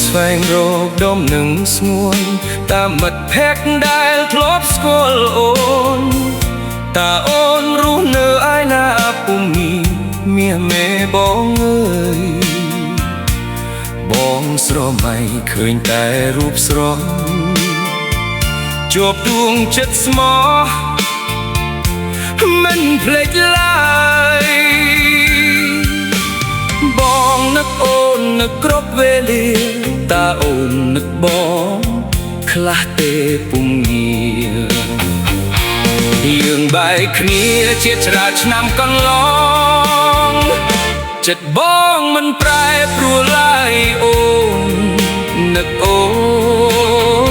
ស្វែងរកដុំនឹងស្ងួនតាមមិត្តភក្តិដែលធ្លាប់ស្គាល់អូនតើអូនរស់នៅឯណាពុំមាសមេបងអើយបងស្រមៃឃើញតែរូបស្រស់ជាប់ដួងចិត្តស្មោះមិនភ្លេចឡើយបងនឹកអូននឹកគ្រប់វេលាតើអូននឹកបងខ្លះទេពុំងារយើងបែកគ្នាជាច្រើនឆ្នាំកន្លងចិត្តបងមិនប្រែប្រួលឡើយអូននឹកអូ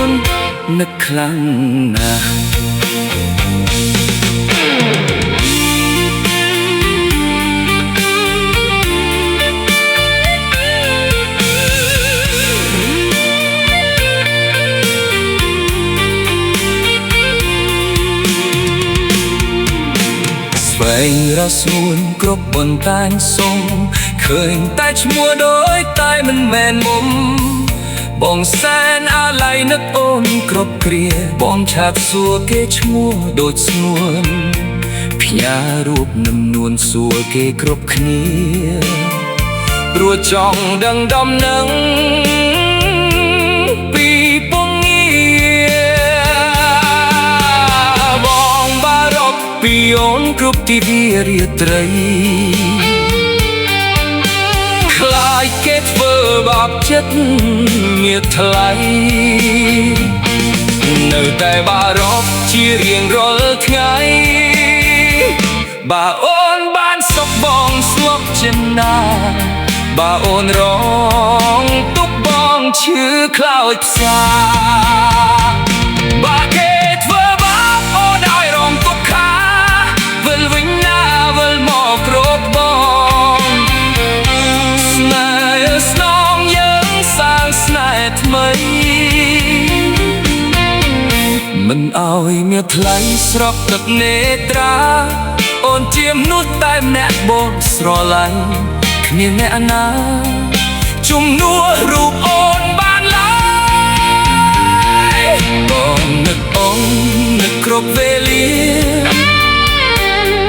ននឹកខ្លាំងណាស់ស្វែងរកស្នួនគ្រប់បន្តាញសុំឃើញតែឈ្មោះដូចតែមិនមែនមុំបងសែនអាឡ័យនឹកអូនគ្រប់គ្រាបងឆាតសួរគេឈ្មោះដូចស្ងួនផ្ញើរូបនឹមនួនសួរគេគ្រប់គ្នាព្រោះចង់ដឹងដំណឹងពីពងពីអូនគ្រប់ទីវារាត្រីខ្លាចគេធ្វើបាបចិត្តមានថ្លៃនៅតែបារម្ភជារៀងរាល់ថ្ងៃបើអូនបានសុខបងស្ងប់ចិនណាបើអូនរងទុកបងឈឺខ្លោចផ្សាបើគេធ្វើបាបអូនឲ្យរងទុក្ខវិលវិញណាវិលមកគ្រោកបងស្នេហ៍ស្នងយើងសាងស្នេហ៍ថ្មីមិនឲ្យមានថ្លៃស្រក់ទឹកនេត្រាអូនជាមនុស្សតែម្នាក់បងស្រឡាញ់គ្មានអ្នកណាជំនួសរូបអូនបានឡើយបងនឹកអូននឹកគ្រប់វេលា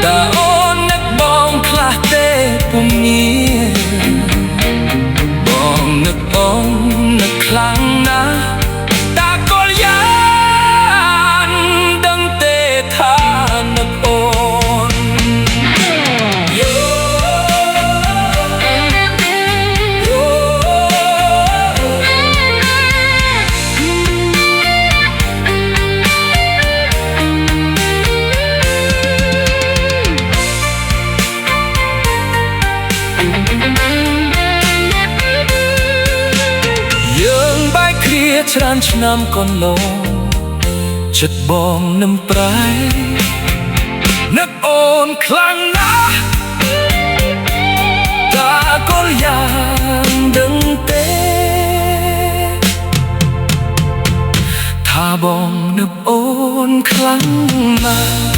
តើអូននឹកបងខ្លះទេពុំងារបងនឹកអូននឹកខ្លាំងណាស់តើកលយ៉ានដឹងទេថានឹកអូនយើងបែកគ្នាច្រើនឆ្នាំកន្លងចិត្តបងនឹមប្រែនឹកអូនខ្លាំងណាស់តើកលយ៉ាងដឹងទេថាបងនឹកអូនខ្លាំងណាស់